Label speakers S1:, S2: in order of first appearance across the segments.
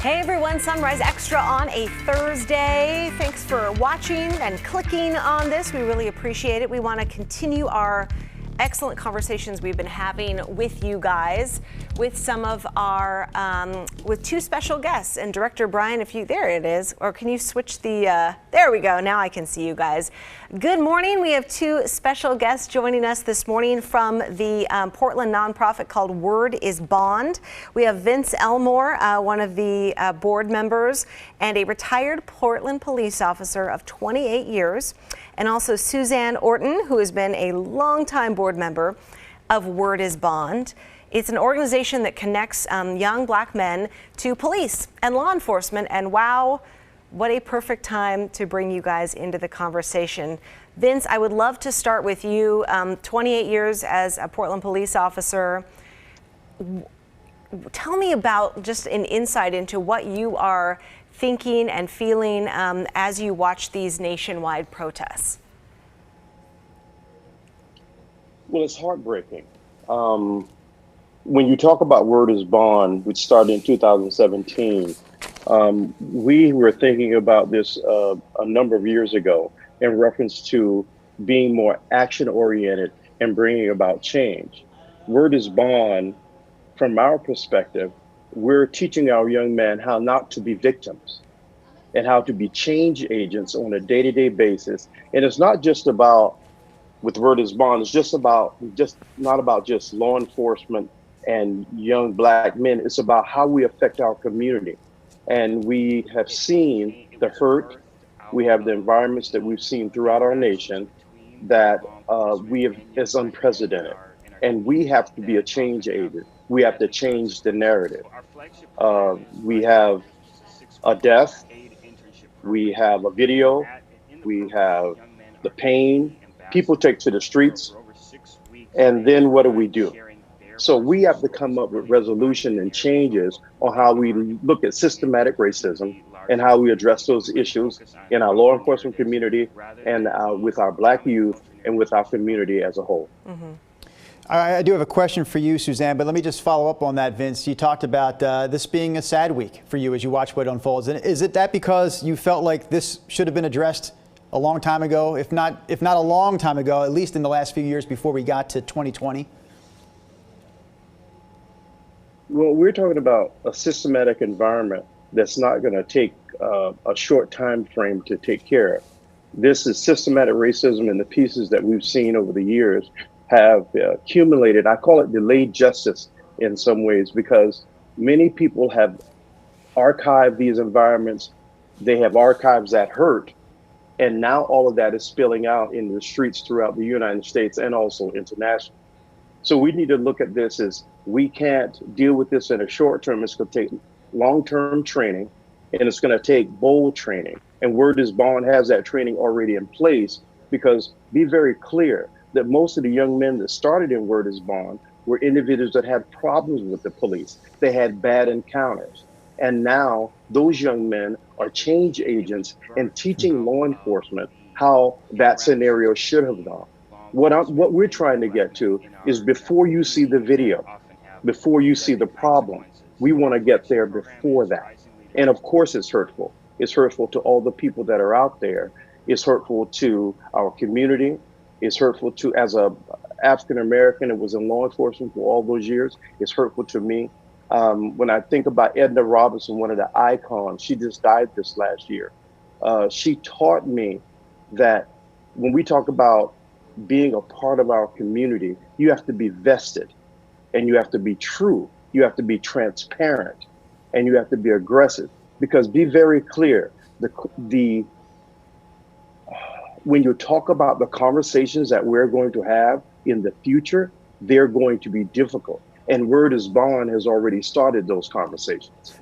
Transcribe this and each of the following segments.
S1: Hey everyone, Sunrise Extra on a Thursday. Thanks for watching and clicking on this. We really appreciate it. We want to continue our excellent conversations we've been having with you guys, with some of our, with two special guests. And Director Brian, there it is, or can you switch the, there we go, now I can see you guys. Good morning, we have two special guests joining us this morning from the Portland nonprofit called Word is Bond. We have Vince Elmore, one of the board members, and a retired Portland police officer of 28 years. And also Susanne Orton, who has been a longtime board member of Word is Bond. It's an organization that connects young black men to police and law enforcement. And wow, what a perfect time to bring you guys into the conversation. Vince, I would love to start with you. 28 years as a Portland police officer. Tell me about just an insight into what you are thinking and feeling as you watch these nationwide protests.
S2: Well, it's heartbreaking. When you talk about Word is Bond, which started in 2017, we were thinking about this a number of years ago in reference to being more action-oriented and bringing about change. Word is Bond, from our perspective, we're teaching our young men how not to be victims and how to be change agents on a day-to-day basis. And it's not just about, with Word is Bond, it's not about just law enforcement and young black men. It's about how we affect our community. And we have seen the hurt. We have the environments that we've seen throughout our nation that is unprecedented. And we have to be a change agent. We have to change the narrative. We have a death, we have a video, we have the pain. People take to the streets, and then what do? So we have to come up with resolution and changes on how we look at systematic racism and how we address those issues in our law enforcement community and with our black youth and with our community as a whole.
S3: Mm-hmm. I do have a question for you, Susanne, but let me just follow up on that, Vince. You talked about this being a sad week for you as you watch what unfolds. And is it that because you felt like this should have been addressed a long time ago, if not a long time ago, at least in the last few years before we got to 2020?
S2: Well, we're talking about a systematic environment that's not going to take a short time frame to take care of. This is systematic racism, and the pieces that we've seen over the years have accumulated. I call it delayed justice in some ways, because many people have archived these environments. They have archives that hurt. And now all of that is spilling out in the streets throughout the United States and also internationally. So we need to look at this as we can't deal with this in a short term. It's going to take long-term training, and it's going to take bold training. And Word is Bond has that training already in place, because be very clear that most of the young men that started in Word is Bond were individuals that had problems with the police. They had bad encounters. And now those young men are change agents and teaching law enforcement how that scenario should have gone. What we're trying to get to is, before you see the video, before you see the problem, we want to get there before that. And of course it's hurtful. It's hurtful to all the people that are out there. It's hurtful to our community. It's hurtful to, as a African American that was in law enforcement for all those years, it's hurtful to me. When I think about Edna Robinson, one of the icons, she just died this last year. She taught me that when we talk about being a part of our community, you have to be vested, and you have to be true. You have to be transparent, and you have to be aggressive. Because be very clear, when you talk about the conversations that we're going to have in the future, they're going to be difficult. And Word is Bond has already started those conversations.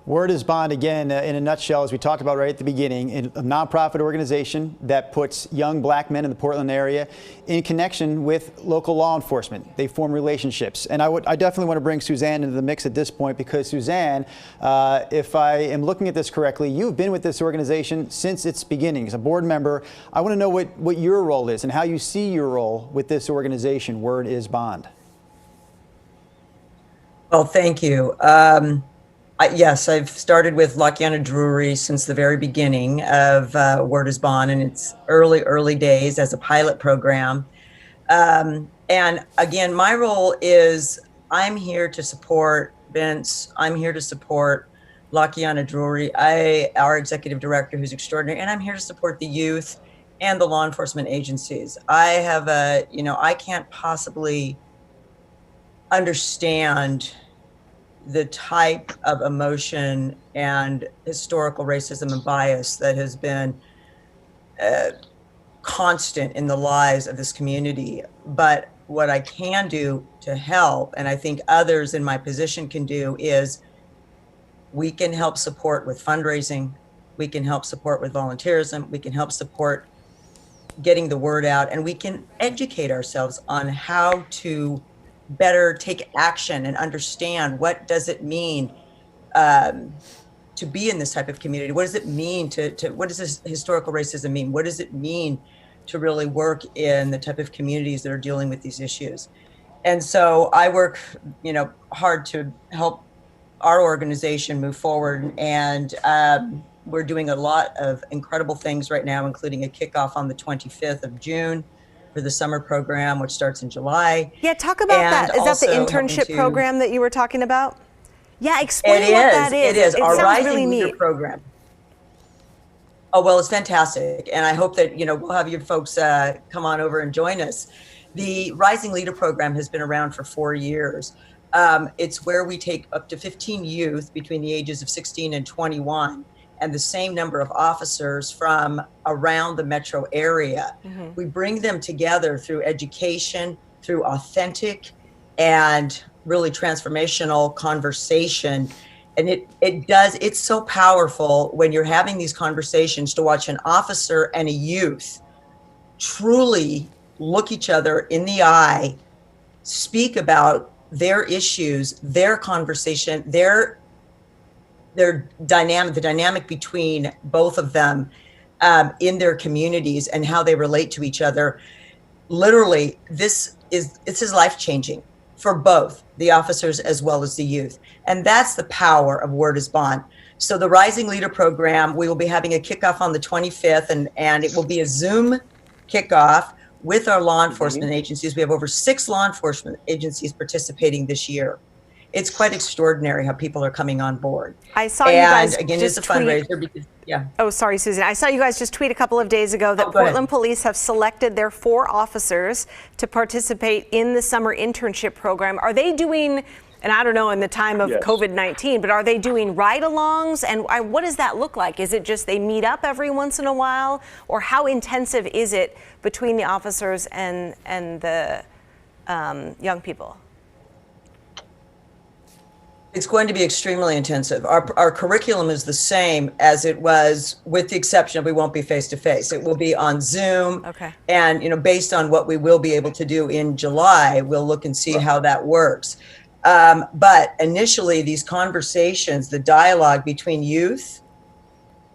S3: Word is Bond, again, in a nutshell, as we talked about right at the beginning, a nonprofit organization that puts young black men in the Portland area in connection with local law enforcement. They form relationships. And I definitely want to bring Susanne into the mix at this point, because Susanne, if I am looking at this correctly, you've been with this organization since its beginning as a board member. I want to know what your role is and how you see your role with this organization, Word is Bond.
S4: Well, thank you. Yes, I've started with Lakiana Drury since the very beginning of Word is Bond, and it's early days as a pilot program. And again, my role is I'm here to support Vince. I'm here to support Lakiana Drury, our executive director, who's extraordinary, and I'm here to support the youth and the law enforcement agencies. I can't possibly understand the type of emotion and historical racism and bias that has been constant in the lives of this community. But what I can do to help, and I think others in my position can do, is we can help support with fundraising, we can help support with volunteerism, we can help support getting the word out, and we can educate ourselves on how to better take action and understand what does it mean to be in this type of community. What does it mean what does this historical racism mean? What does it mean to really work in the type of communities that are dealing with these issues? And so I work, hard to help our organization move forward. And we're doing a lot of incredible things right now, including a kickoff on the 25th of June for the summer program, which starts in July.
S1: Yeah, talk about that. Is that the internship program that you were talking about? Yeah, explain what that is.
S4: It is. Our Rising
S1: really
S4: Leader program. Oh, well, it's fantastic. And I hope that, we'll have you folks come on over and join us. The Rising Leader program has been around for 4 years. It's where we take up to 15 youth between the ages of 16 and 21 and the same number of officers from around the metro area. Mm-hmm. We bring them together through education, through authentic and really transformational conversation. And it's so powerful when you're having these conversations to watch an officer and a youth truly look each other in the eye, speak about their issues, their conversation, their dynamic, the dynamic between both of them in their communities and how they relate to each other. Literally, this is life-changing for both the officers as well as the youth. And that's the power of Word is Bond. So the Rising Leader program, we will be having a kickoff on the 25th, and it will be a Zoom kickoff with our law enforcement agencies. We have over 6 law enforcement agencies participating this year. It's quite extraordinary how people are coming on board.
S1: I saw you guys
S4: again,
S1: just
S4: it's a fundraiser because, yeah.
S1: Oh, sorry, Susan. I saw you guys just tweet a couple of days ago that Portland Police have selected their 4 officers to participate in the summer internship program. Are they doing, and I don't know in the time of COVID-19, but are they doing ride-alongs? And what does that look like? Is it just they meet up every once in a while? Or how intensive is it between the officers and the young people?
S4: It's going to be extremely intensive. Our curriculum is the same as it was, with the exception of we won't be face-to-face. It will be on Zoom.
S1: Okay.
S4: And, based on what we will be able to do in July, we'll look and see how that works. But initially, these conversations, the dialogue between youth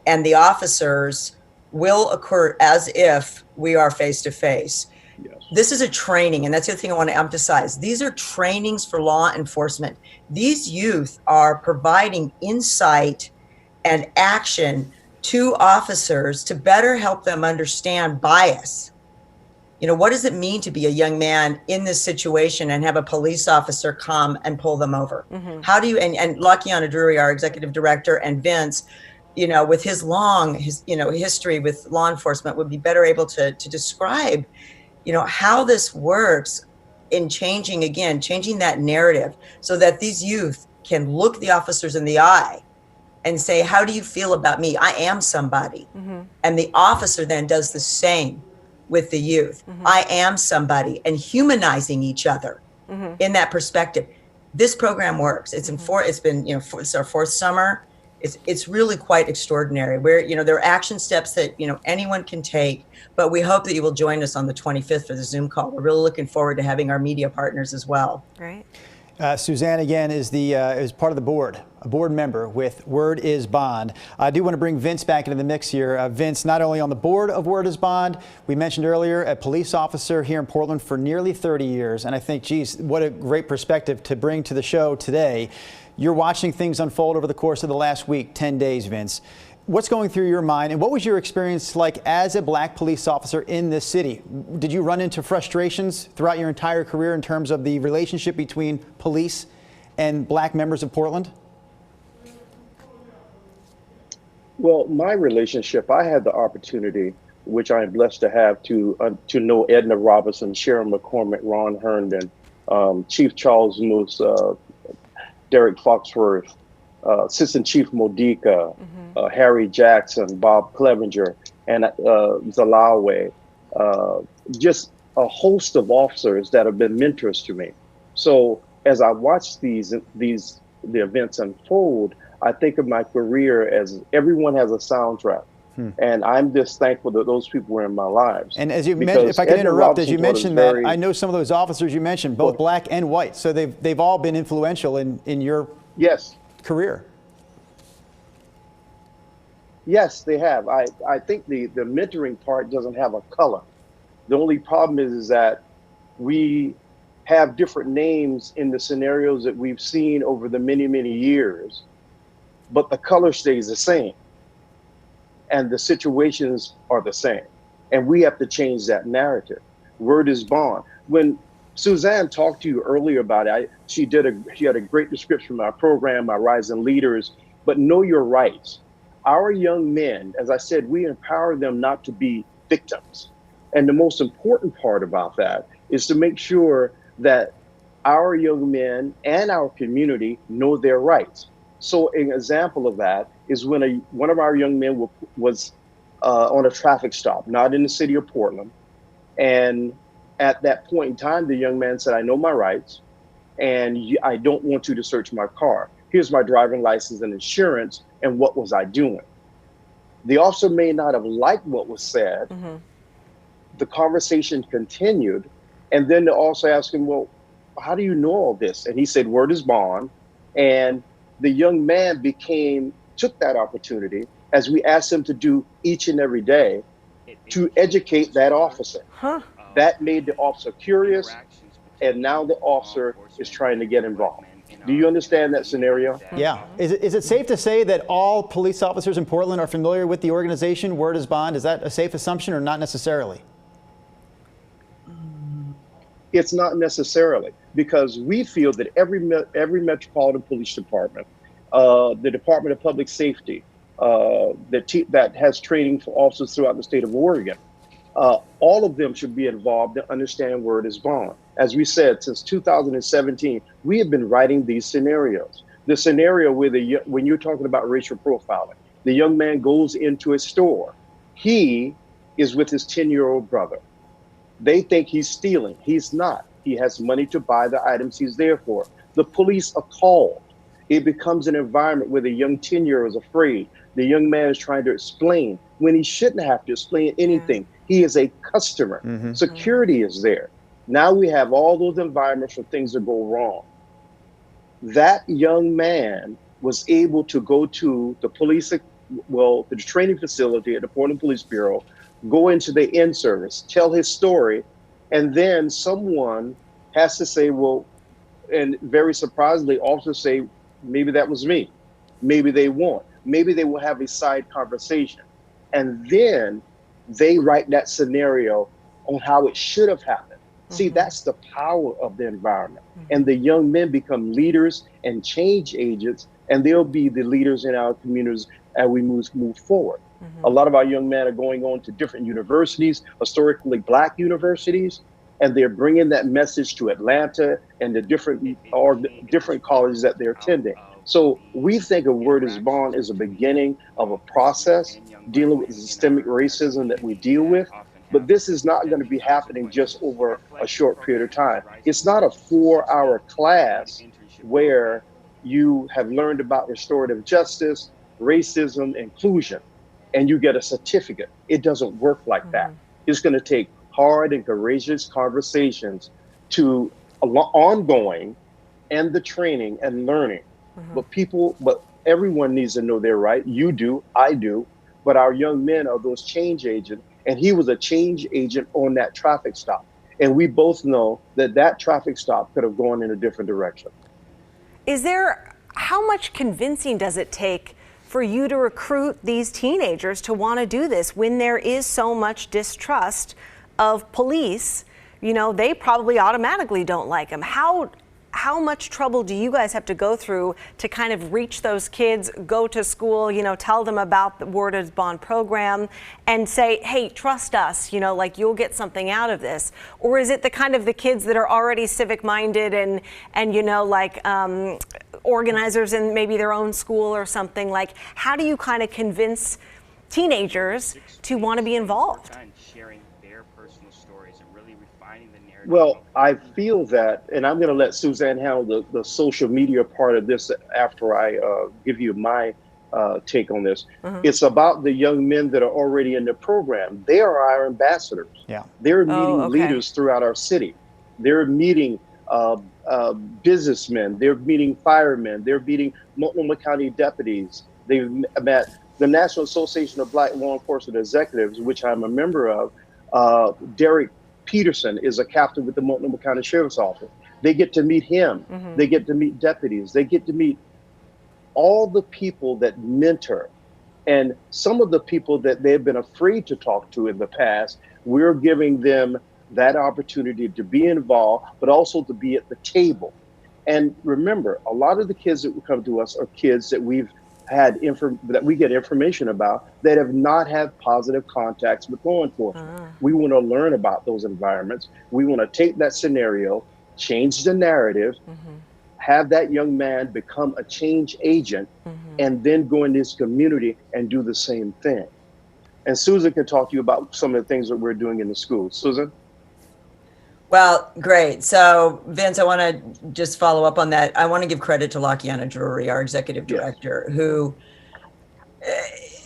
S4: and the officers will occur as if we are face-to-face. Yes. This is a training, and that's the other thing I want to emphasize. These are trainings for law enforcement. These youth are providing insight and action to officers to better help them understand bias. What does it mean to be a young man in this situation and have a police officer come and pull them over? Mm-hmm. How do you, and Lakiana Drury, our executive director, and Vince, with his long history with law enforcement, would be better able to describe how this works in changing that narrative so that these youth can look the officers in the eye and say, how do you feel about me? I am somebody. Mm-hmm. And the officer then does the same with the youth. Mm-hmm. I am somebody, and humanizing each other in that perspective. This program works. It's it's been, it's our 4th summer. It's really quite extraordinary where, there are action steps that, anyone can take, but we hope that you will join us on the 25th for the Zoom call. We're really looking forward to having our media partners as well.
S1: Great.
S3: Susanne, again, is part of the board, a board member with Word is Bond. I do want to bring Vince back into the mix here. Vince, not only on the board of Word is Bond, we mentioned earlier, a police officer here in Portland for nearly 30 years. And I think, geez, what a great perspective to bring to the show today. You're watching things unfold over the course of the last week, 10 days, Vince. What's going through your mind, and what was your experience like as a black police officer in this city? Did you run into frustrations throughout your entire career in terms of the relationship between police and black members of Portland?
S2: Well, my relationship, I had the opportunity, which I am blessed to have, to know Edna Robinson, Sharon McCormick, Ron Herndon, Chief Charles Moose, Derek Foxworth, Assistant Chief Modica, Harry Jackson, Bob Clevenger, and Zalawe, just a host of officers that have been mentors to me. So as I watch the events unfold, I think of my career as everyone has a soundtrack. And I'm just thankful that those people were in my lives.
S3: And as you mentioned, if I can interrupt, as you mentioned that, I know some of those officers you mentioned, both black and white, so they've all been influential in your career.
S2: Yes, they have. I think the mentoring part doesn't have a color. The only problem is that we have different names in the scenarios that we've seen over the many, many years, but the color stays the same. And the situations are the same. And we have to change that narrative. Word is bond. When Susanne talked to you earlier about it, she had a great description of my program, my Rising Leaders, but know your rights. Our young men, as I said, we empower them not to be victims. And the most important part about that is to make sure that our young men and our community know their rights. So an example of that is when one of our young men was on a traffic stop, not in the city of Portland. And at that point in time, the young man said, I know my rights, and I don't want you to search my car. Here's my driving license and insurance, and what was I doing? The officer may not have liked what was said. The conversation continued, and then the officer asked him, well, how do you know all this? And he said, word is bond. And the young man took that opportunity, as we asked him to do each and every day, to educate that officer. That made the officer curious, and now the officer is trying to get involved. Do you understand that scenario?
S3: Yeah. Is it safe to say that all police officers in Portland are familiar with the organization Word is Bond? Is that a safe assumption or not necessarily?
S2: It's not necessarily, because we feel that every Metropolitan Police Department, the Department of Public Safety, that has training for officers throughout the state of Oregon, all of them should be involved to understand Word is Bond. As we said, since 2017, we have been writing these scenarios. The scenario where when you're talking about racial profiling, the young man goes into a store. He is with his 10-year-old brother. They think he's stealing. He's not. He has money to buy the items he's there for. The police are called. It becomes an environment where the young 10-year-old is afraid. The young man is trying to explain when he shouldn't have to explain anything. He is a customer. Security is there. Now we have all those environments for things to go wrong. That young man was able to go to the the training facility at the Portland Police Bureau, go into the in-service, tell his story, and then someone has to say, well, and very surprisingly also say, maybe that was me. Maybe they won't. Maybe they will have a side conversation. And then they write that scenario on how it should have happened. See, that's the power of the environment. And the young men become leaders and change agents, and they'll be the leaders in our communities as we move forward. A lot of our young men are going on to different universities, historically Black universities, and they're bringing that message to Atlanta and the different colleges that they're attending. So we think of Word is Bond as a beginning of a process dealing with the systemic racism that we deal with. But this is not going to be happening just over a short period of time. It's not a 4-hour class where you have learned about restorative justice, racism, inclusion, and you get a certificate. It doesn't work like that. It's going to take hard and courageous conversations to ongoing and the training and learning. But everyone needs to know they're right. You do, I do, but our young men are those change agents. And he was a change agent on that traffic stop. And we both know that that traffic stop could have gone in a different direction.
S1: How much convincing does it take for you to recruit these teenagers to want to do this when there is so much distrust of police? You know, they probably automatically don't like them. How much trouble do you guys have to go through to kind of reach those kids, go to school, you know, tell them about the Word is Bond program and say, hey, trust us, you know, like you'll get something out of this? Or is it the kind of the kids that are already civic minded and you know, like organizers in maybe their own school or something? Like, how do you kind of convince teenagers to want to be involved?
S2: Well, I feel that, and I'm going to let Susanne handle the social media part of this after I give you my take on this. It's about the young men that are already in the program. They are our ambassadors.
S3: Yeah.
S2: They're meeting leaders throughout our city. They're meeting businessmen. They're meeting firemen. They're meeting Multnomah County deputies. They've met the National Association of Black Law Enforcement Executives, which I'm a member of. Derek Peterson is a captain with the Multnomah County Sheriff's Office. They get to meet him. They get to meet deputies. They get to meet all the people that mentor. And some of the people that they've been afraid to talk to in the past, we're giving them that opportunity to be involved, but also to be at the table. And remember, a lot of the kids that will come to us are kids that we've had that we get information about that have not had positive contacts with law enforcement. We want to learn about those environments. We want to take that scenario, change the narrative, have that young man become a change agent, and then go in this community and do the same thing. And Susan can talk to you about some of the things that we're doing in the schools. Susan?
S4: Well, great. So, Vince, I want to just follow up on that. I want to give credit to Lakiana Drury, our executive director, who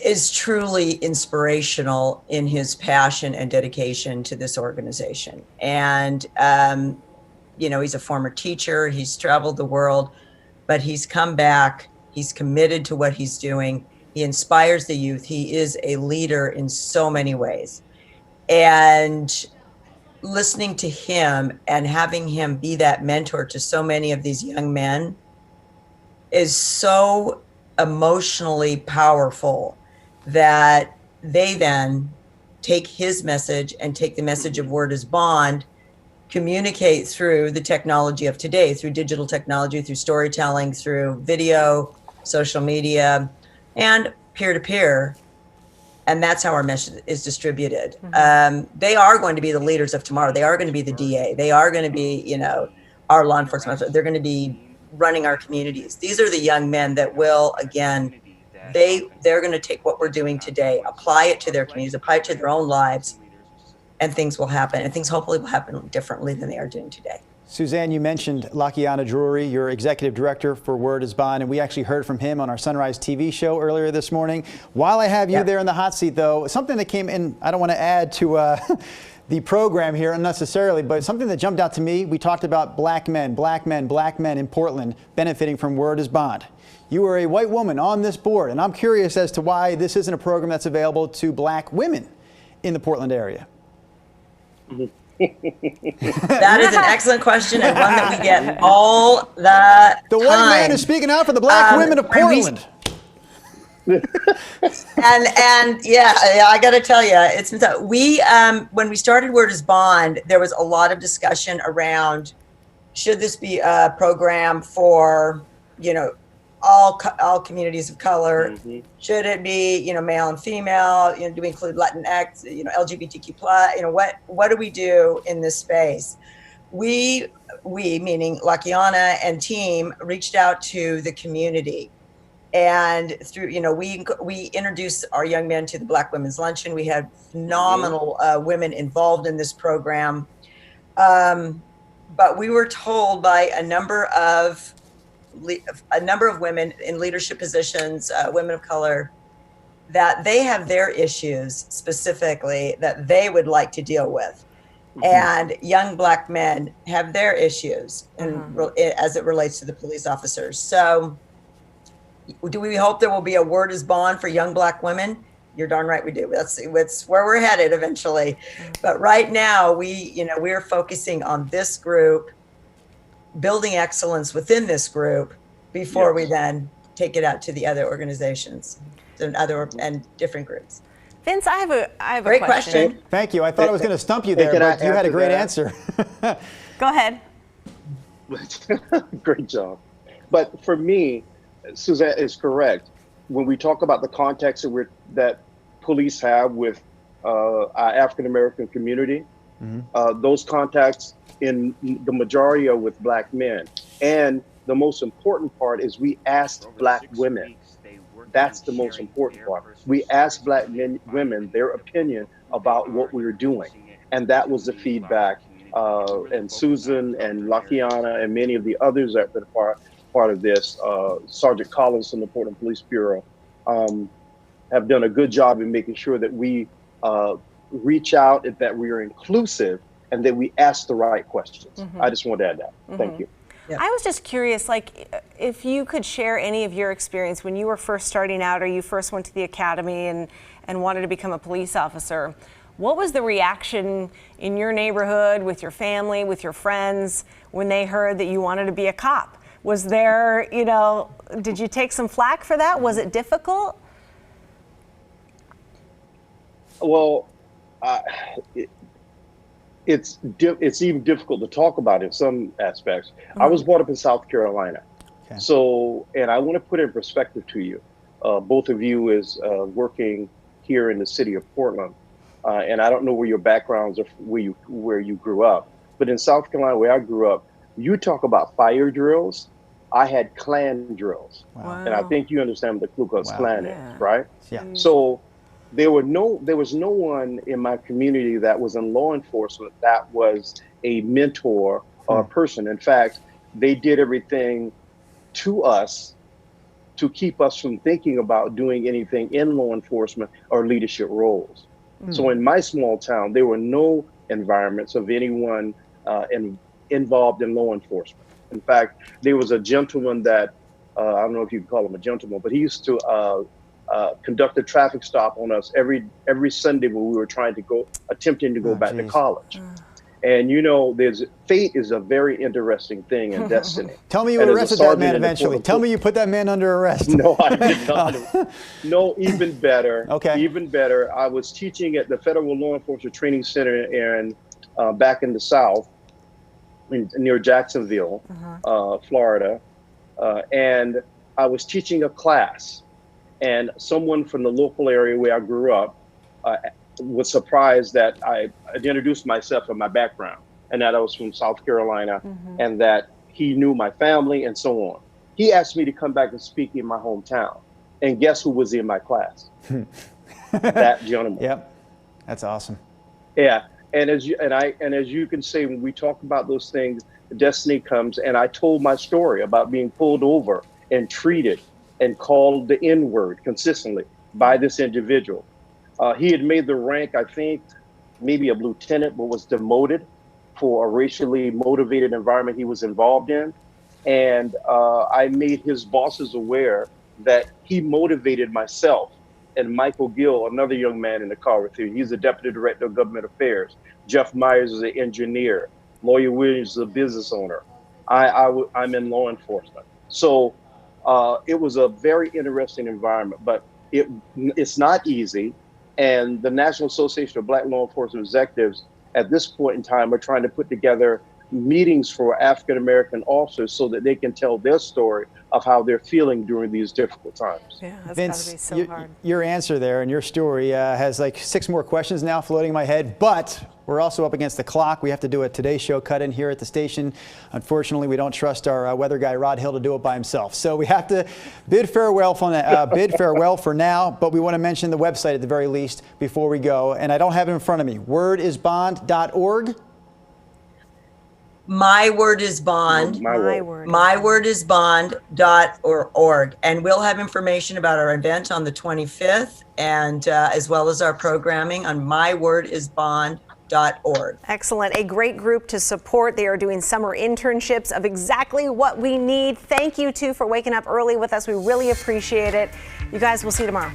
S4: is truly inspirational in his passion and dedication to this organization. And, you know, he's a former teacher. He's traveled the world, but he's come back. He's committed to what he's doing. He inspires the youth. He is a leader in so many ways. And listening to him and having him be that mentor to so many of these young men is so emotionally powerful that they then take his message and take the message of Word is Bond, communicate through the technology of today, through digital technology, through storytelling, through video, social media, and peer-to-peer. And that's how our message is distributed. They are going to be the leaders of tomorrow. They are going to be the DA. They are going to be, you know, our law enforcement. They're going to be running our communities. These are the young men that will, again, they're going to take what we're doing today, apply it to their communities, apply it to their own lives, and things will happen. And things hopefully will happen differently than they are doing today.
S3: Susanne, you mentioned Lakiana Drury, your executive director for Word is Bond, and we actually heard from him on our Sunrise TV show earlier this morning. While I have you there in the hot seat, though, something that came in, I don't want to add to the program here unnecessarily, but something that jumped out to me, we talked about black men in Portland benefiting from Word is Bond. You are a white woman on this board, and I'm curious as to why this isn't a program that's available to black women in the Portland area.
S4: That is an excellent question and one that we get all the time.
S3: The white man is speaking out for the black women of Portland.
S4: and yeah, I got to tell you, when we started Word is Bond, there was a lot of discussion around, should this be a program for, you know, all communities of color? Should it be, you know, male and female? You know, do we include Latinx, you know, LGBTQ plus? You know, what do we do in this space? We meaning Lakiana and team, reached out to the community, and through, you know, we introduced our young men to the Black Women's Luncheon. We had phenomenal women involved in this program, but we were told by a number of women in leadership positions, women of color, that they have their issues specifically that they would like to deal with. and young Black men have their issues as it relates to the police officers. So do we hope there will be a word is bond for young Black women? You're darn right we do. That's where we're headed eventually. But right now, we're focusing on this group, building excellence within this group before we then take it out to the other organizations and different groups.
S1: Vince, I have a
S4: Great
S1: question.
S3: Thank you. I thought I was going to stump you there, but you had a great answer.
S1: Go ahead.
S2: Great job. But for me, Susanne is correct. When we talk about the context that police have with our African-American community, those contacts in the majority are with Black men. And the most important part is we asked Black women. That's the most important part. We asked Black women their opinion about what we were doing. And that was the feedback. And Susan and Lakiana and many of the others that have been part of this, Sergeant Collins from the Portland Police Bureau, have done a good job in making sure that we reach out, that we are inclusive, and that we ask the right questions. I just want to add that. Thank you.
S1: Yeah. I was just curious, if you could share any of your experience when you were first starting out or you first went to the academy and wanted to become a police officer. What was the reaction in your neighborhood, with your family, with your friends, when they heard that you wanted to be a cop? Was there, did you take some flack for that? Was it difficult?
S2: Well, it's even difficult to talk about in some aspects. I was brought up in South Carolina. Okay. So, and I want to put in perspective to you, both of you is working here in the city of Portland. And I don't know where your backgrounds are, where you grew up, but in South Carolina, where I grew up, you talk about fire drills. I had Klan drills. Wow. And I think you understand what the Ku Klux Klan is, right? Yeah. So there was no one in my community that was in law enforcement that was a mentor or a person. In fact, they did everything to us to keep us from thinking about doing anything in law enforcement or leadership roles. So in my small town, there were no environments of anyone involved in law enforcement. In fact, there was a gentleman that, I don't know if you can call him a gentleman, but he used to conduct a traffic stop on us every Sunday when we were attempting to go back to college. And fate is a very interesting thing in destiny.
S3: Tell me you arrested that man eventually. Tell me you put that man under arrest.
S2: No, I did not. No, even better. Okay. Even better. I was teaching at the Federal Law Enforcement Training Center back in the South, near Jacksonville, Florida. And I was teaching a class. And someone from the local area where I grew up was surprised that I introduced myself and my background, and that I was from South Carolina, and that he knew my family and so on. He asked me to come back and speak in my hometown, and guess who was in my class? That gentleman.
S3: Yep, that's awesome.
S2: Yeah, and as you can say, when we talk about those things, destiny comes. And I told my story about being pulled over and treated and called the N-word consistently by this individual. He had made the rank, I think, maybe a lieutenant, but was demoted for a racially motivated environment he was involved in. And I made his bosses aware that he motivated myself and Michael Gill, another young man in the car with him. He's the Deputy Director of Government Affairs. Jeff Myers is an engineer. Lawyer Williams is a business owner. I'm in law enforcement. So it was a very interesting environment, but it's not easy. And the National Association of Black Law Enforcement Executives at this point in time are trying to put together meetings for African-American officers so that they can tell their story of how they're feeling during these difficult times.
S1: Yeah, that's
S3: Vince,
S1: gotta be so hard.
S3: Your answer there and your story has like 6 more questions now floating in my head, but we're also up against the clock. We have to do a Today Show cut-in here at the station. Unfortunately, we don't trust our weather guy, Rod Hill, to do it by himself. So we have to bid farewell for now, but we want to mention the website at the very least before we go. And I don't have it in front of me. Wordisbond.org.
S4: My Word is Bond. mywordisbond.org. And we'll have information about our event on the 25th, and as well as our programming on mywordisbond.org. Recruitment.org.
S1: Excellent. A great group to support. They are doing summer internships of exactly what we need. Thank you, too, for waking up early with us. We really appreciate it. You guys, we'll see you tomorrow.